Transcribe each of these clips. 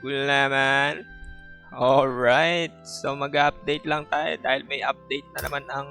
Cool naman. Alright, so mag-update lang tayo dahil may update na naman ang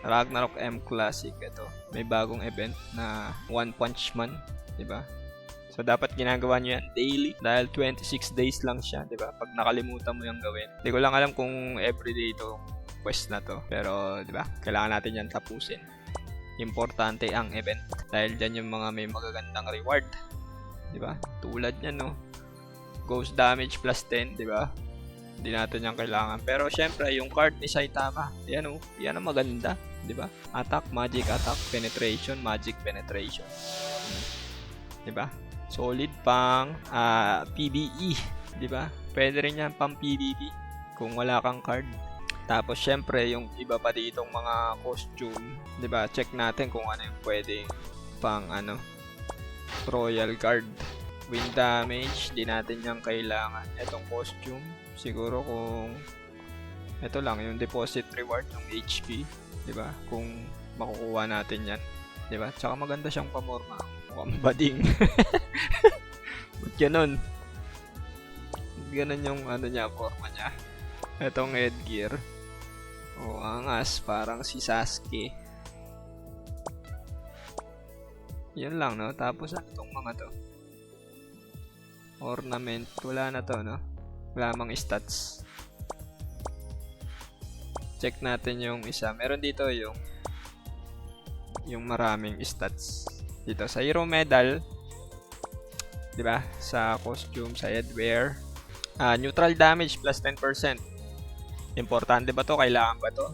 Ragnarok M Classic. Ito, may bagong event na One Punch Man, di ba? So dapat ginagawa nyo yan daily dahil 26 days lang siya, di ba? Pag nakalimutan mo yung gawin. Hindi ko lang alam kung everyday ito quest na to, pero di ba? Kailangan natin yan tapusin. Importante ang event dahil dyan yung mga may magagandang reward, di ba? Tulad niyan, no? Ghost damage plus 10, di ba? Hindi natin yan kailangan. Pero syempre, yung card ni Saitama, yan o, yan ang maganda, di ba? Attack, magic attack, penetration, magic penetration. Di ba? Solid pang PvE, di ba? Pwede rin yan pang PvP kung wala kang card. Tapos syempre, yung iba pa ditong mga costume, di ba? Check natin kung ano yung pwedeng pang Royal Guard. Wind damage, di natin yung kailangan. Itong costume, siguro kung ito lang yung deposit reward ng HP, 'di ba? Kung makukuha natin 'yan, 'di ba? Tsaka maganda siyang pamorma. Mukhang bading. Ba't ganun? Ganun yung niya, forma niya. Itong headgear. Oh, angas, parang si Sasuke. Yan lang, no? Tapos ano tong mga to? Ornament, wala na to, no? Wala mang stats. Check natin yung isa. Meron dito yung maraming stats. Dito sa hero medal, 'di ba? Sa costume, sa headwear, neutral damage plus 10%. Importante ba to? Kailangan ba to?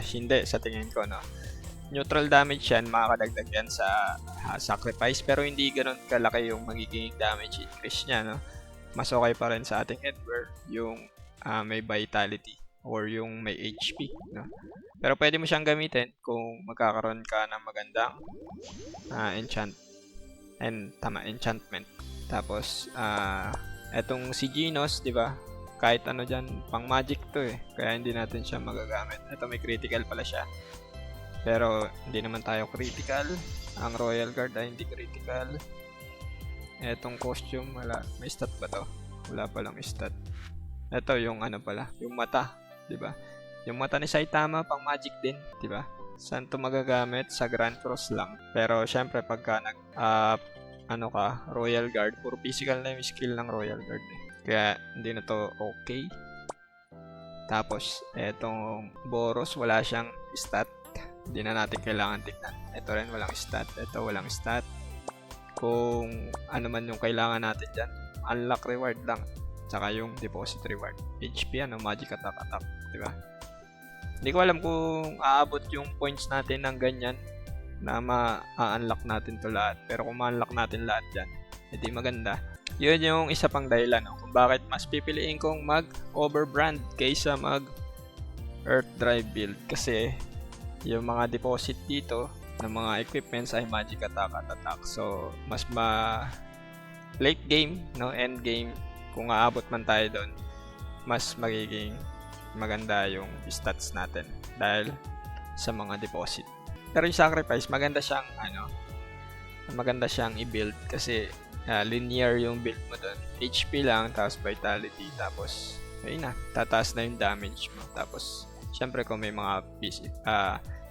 Hindi sa tingin ko, no. Neutral damage yan, makakadagdag yan sa sacrifice, pero hindi ganoon kalaki yung magiging damage increase niya, no? Mas okay pa rin sa ating headwear yung may vitality or yung may HP, no? Pero pwede mo siyang gamitin kung magkakaroon ka ng magandang enchantment. Tapos etong si Genos, 'di ba? Kahit ano diyan, pang magic to eh. Kaya hindi natin siya magagamit. Ito may critical pala siya. Pero hindi naman tayo critical. Ang Royal Guard ay hindi critical. Etong costume, wala. May stat ba to? Wala palang stat. Ito yung pala, yung mata, 'di ba? Yung mata ni Saitama pang magic din, 'di ba? Saan to magagamit? Sa Grand Cross lang. Pero syempre pagka Royal Guard, puro physical na yung skill ng Royal Guard eh. Kaya hindi na to okay. Tapos etong Boros, wala siyang stat. Hindi na natin kailangan tignan. Ito rin walang stat. Ito walang stat. Kung ano man yung kailangan natin dyan, unlock reward lang. Tsaka yung deposit reward. HP, magic attack. Diba? Hindi ko alam kung aabot yung points natin ng ganyan na ma-unlock natin to lahat. Pero kung ma-unlock natin lahat dyan, hindi maganda. Yun yung isa pang dahilan kung bakit mas pipiliin kong mag-overbrand kaysa mag-earth drive build. Kasi yung mga deposit dito ng mga equipments ay magic attack. So, mas late game, no, end game, kung aabot man tayo doon, mas magiging maganda yung stats natin dahil sa mga deposit. Pero yung sacrifice, maganda siyang i-build kasi linear yung build mo doon. HP lang, tapos vitality, tapos ayun na, tataas na yung damage mo. Tapos syempre kung may mga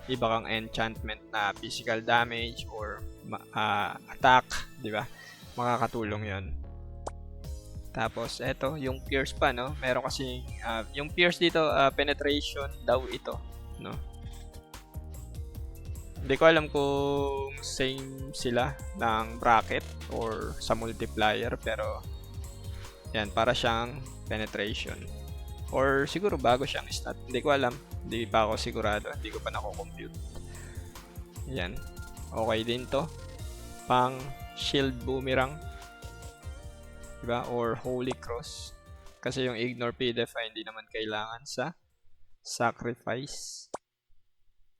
iba kang enchantment na physical damage or attack, di ba? Makakatulong 'yon. Tapos eto, yung pierce pa, no? Meron kasi yung pierce dito, penetration daw ito, no? Hindi ko alam kung same sila ng bracket or sa multiplier, pero yan, para siyang penetration. Or siguro bago siyang stat. Hindi ko alam. Hindi pa ako sigurado. Hindi ko pa nako-compute. Yan. Okay din to. Pang shield boomerang. Diba? Or holy cross. Kasi yung ignore PDF ay hindi naman kailangan sa sacrifice.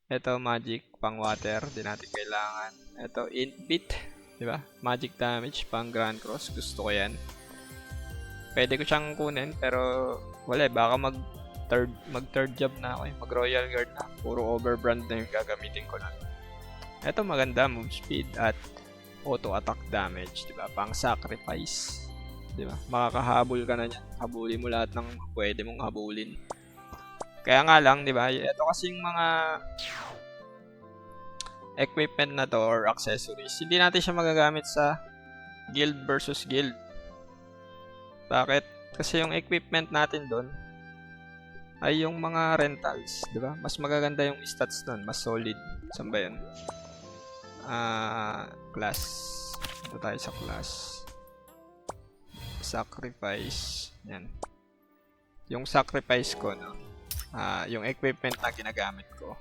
Ito magic pang water. Hindi natin kailangan. Ito int bit. Diba? Magic damage pang grand cross. Gusto ko yan. Pwede ko siyang kunin pero wala, baka mag third job na ako, mag Royal Guard na, puro overbrand na yung gagamitin ko na. Ito maganda, move speed at auto attack damage, 'di ba? Pang sacrifice. di ba? Makakahabol ka na niyan. Habulin mo lahat ng pwede mong habulin. Kaya nga lang, di ba? Ito kasing mga equipment na to or accessories, hindi natin siya magagamit sa guild versus guild. Bakit? Kasi yung equipment natin doon ay yung mga rentals, di ba? Mas magaganda yung stats doon, mas solid. Saan ba yun? Class. Ito tayo sa class. Sacrifice. Yan. Yung sacrifice ko, no? Yung equipment na ginagamit ko.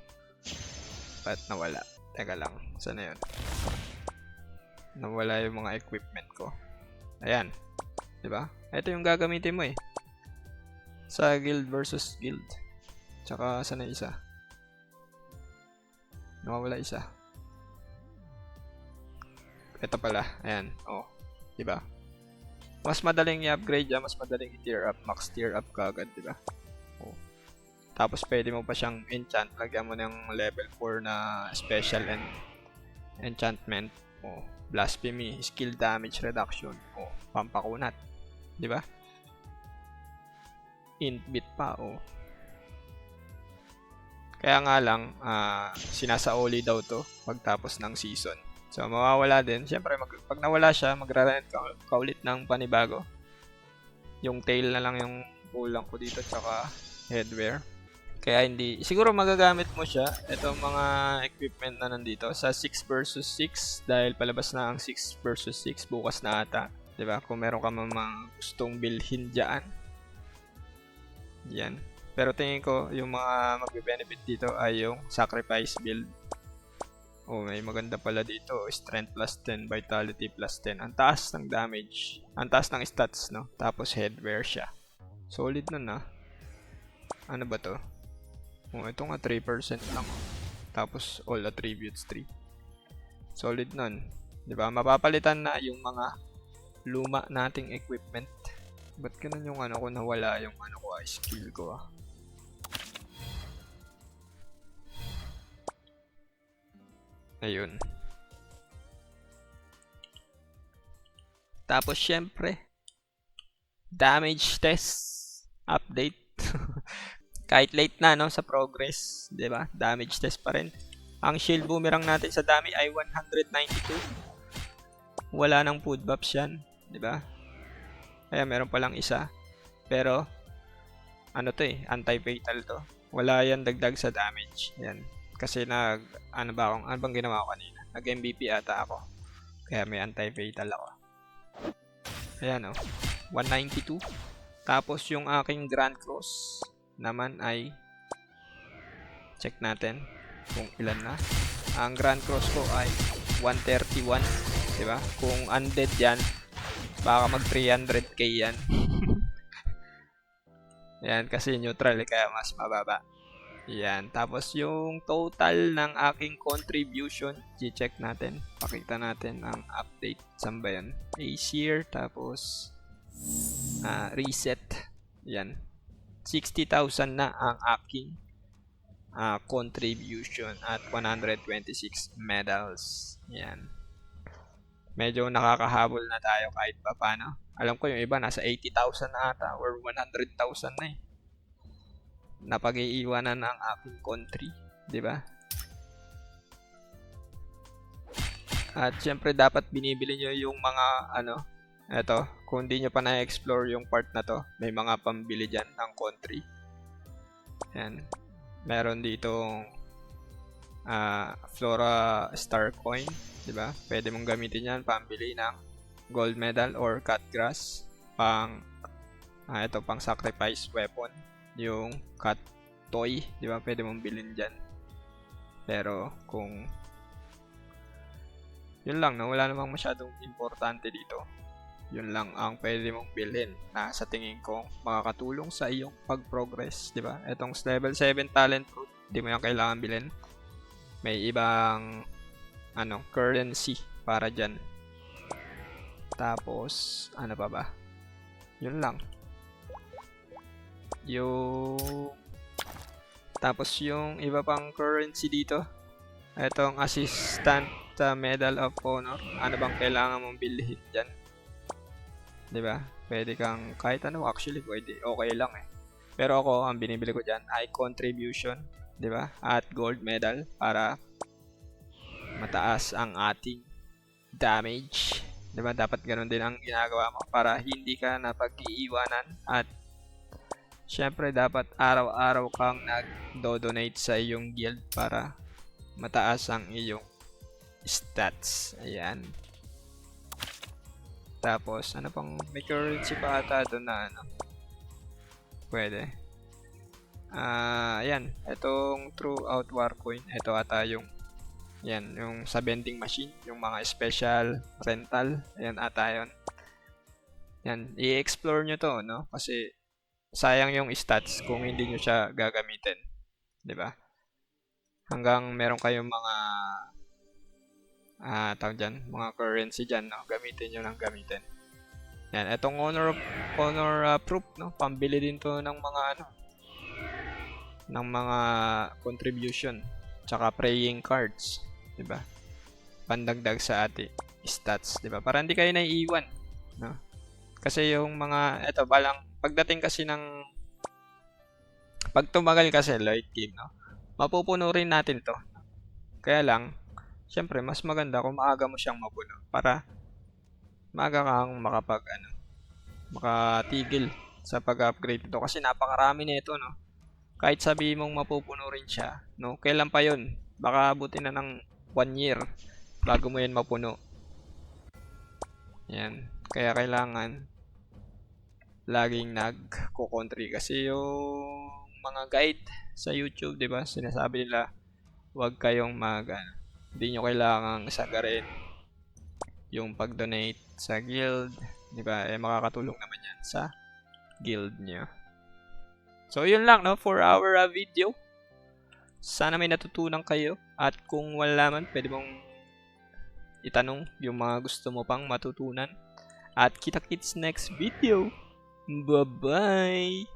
Ba't nawala? Teka lang. Saan na yun? Nawala yung mga equipment ko. Ayan. Diba? Ito yung gagamitin mo eh. Sa guild versus guild. Tsaka saan na isa? Nawawala isa. Ito pala. Ayan. Oh. Diba? Mas madaling i-upgrade yan. Mas madaling i-tier up. Max tier up ka agad. Diba? Oh. Tapos pwede mo pa siyang enchant. Lagyan mo ng level 4 na special and enchantment. Oh. Blasphemy. Skill damage reduction. Oh. Pampakunat. Diba? Int bit pa, oh. Kaya nga lang, sinasaoli daw to pagtapos ng season. So, mawawala din. Siyempre, pag nawala siya, magra-rent ka ulit ng panibago. Yung tail na lang yung kulang ko dito, tsaka headwear. Kaya hindi, siguro magagamit mo siya, itong mga equipment na nandito, sa 6 versus 6, dahil palabas na ang 6 versus 6, bukas na ata. Diba? Kung meron ka mga gustong bilhin dyan. Yan. Pero tingin ko, yung mga magbe-benefit dito ay yung sacrifice build. Oh, may maganda pala dito. Strength plus 10, vitality plus 10. Ang taas ng damage. Ang taas ng stats, no? Tapos headwear siya. Solid nun, ah. Ano ba to? Oh, ito nga 3% lang. Tapos all attributes 3. Solid nun. Diba? Mapapalitan na yung mga luma nating equipment. Ba't ganun yung ano ko nawala yung ano ko, skill ko, ah. Ayun. Tapos syempre, damage test update. Kahit late na, no, sa progress, 'di ba? Damage test pa rin. Ang shield boomerang natin sa dami ay 192. Wala nang food buffs yan, 'di ba? Kaya meron pa lang isa. Pero ano to eh, anti-fatal to. Wala yan dagdag sa damage. Yan. Kasi ano bang ginawa ko kanina? Nag-MVP ata ako. Kaya may anti-fatal ako. Ayan oh. 192. Tapos yung aking Grand Cross naman ay check natin kung ilan na. Ang Grand Cross ko ay 131. Diba? Kung undead yan, baka mag 300k yan. Yan, kasi neutral kaya mas mababa. Yan, tapos yung total ng aking contribution, i-check natin. Pakita natin ang update. Saan ba yan? Aesir, tapos reset. Yan. 60,000 na ang aking contribution at 126 medals. Yan. Medyo nakakahabol na tayo kahit pa paano. Alam ko yung iba nasa 80,000 na ata or 100,000 na eh. Napag-iiwanan ang aking country, di ba? At syempre dapat binibili nyo yung mga eto, kung di nyo pa na-explore yung part na to, may mga pambili dyan ng country. Yan. Meron ditong Flora Star Coin, di ba? Pwede mong gamitin yan pambili ng gold medal or cut grass. Ito pang sacrifice weapon. Yung cut toy, di ba? Pwede mong bilhin dyan. Pero kung yun lang, no? Wala namang masyadong importante dito. Yun lang ang pwede mong bilhin na sa tingin ko makakatulong sa iyong pag-progress, di ba? Etong level 7 talent fruit, di mo yan kailangan bilhin. May ibang currency para dyan. Tapos, ano pa ba? Yun lang. Tapos yung iba pang currency dito. Etong assistant Medal of Honor. Ano bang kailangan mong bilhin dyan? Diba? Pwede kang kahit ano, actually pwede. Okay lang eh. Pero ako, ang binibili ko dyan ay contribution, di ba? At gold medal para mataas ang ating damage. Di ba? Dapat ganun din ang ginagawa mo para hindi ka napag-iiwanan. At syempre, dapat araw-araw kang nag-donate sa iyong guild para mataas ang iyong stats. Ayan. Tapos, ano pang, may currency pa ata doon na ano. Pwede. Ayan. Itong throughout war coin. Ito ata yung, yan, yung sa vending machine. Yung mga special rental. Ayan ata yun. Yan. I-explore nyo to, no? Kasi, sayang yung stats kung hindi nyo siya gagamitin. 'Di ba? Hanggang meron kayong mga tawag dyan, mga currency dyan, no? Gamitin nyo lang gamitin. Yan, etong honor proof, no? Pambili din to ng mga ano, ng mga contribution, tsaka praying cards, 'di ba? Pandagdag sa ating stats, 'di ba? Para hindi kayo naiiwan, no? Kasi yung mga eto balang pagdating kasi ng pag tumagal kasi late game, no? Mapupuno rin natin 'to. Kaya lang, syempre mas maganda kung maaga mo siyang mapuno para maaga kang makatigil sa pag-upgrade nito kasi napakarami nito, no? Kahit sabihin mong mapupuno rin siya, no? Kailan pa 'yon? Baka abutin na ng 1 year bago mo 'yan mapuno. Yan. Kaya kailangan laging nagko-country kasi yung mga guide sa YouTube, 'di ba? Sinasabi nila, huwag kayong hindi nyo kailangang sagarin yung pag-donate sa guild, 'di ba? Eh makakatulong naman 'yan sa guild nyo. So, yun lang, no, for our video. Sana may natutunan kayo. At kung wala man, pwede mong itanong yung mga gusto mo pang matutunan. At kita-kits next video. Bye-bye!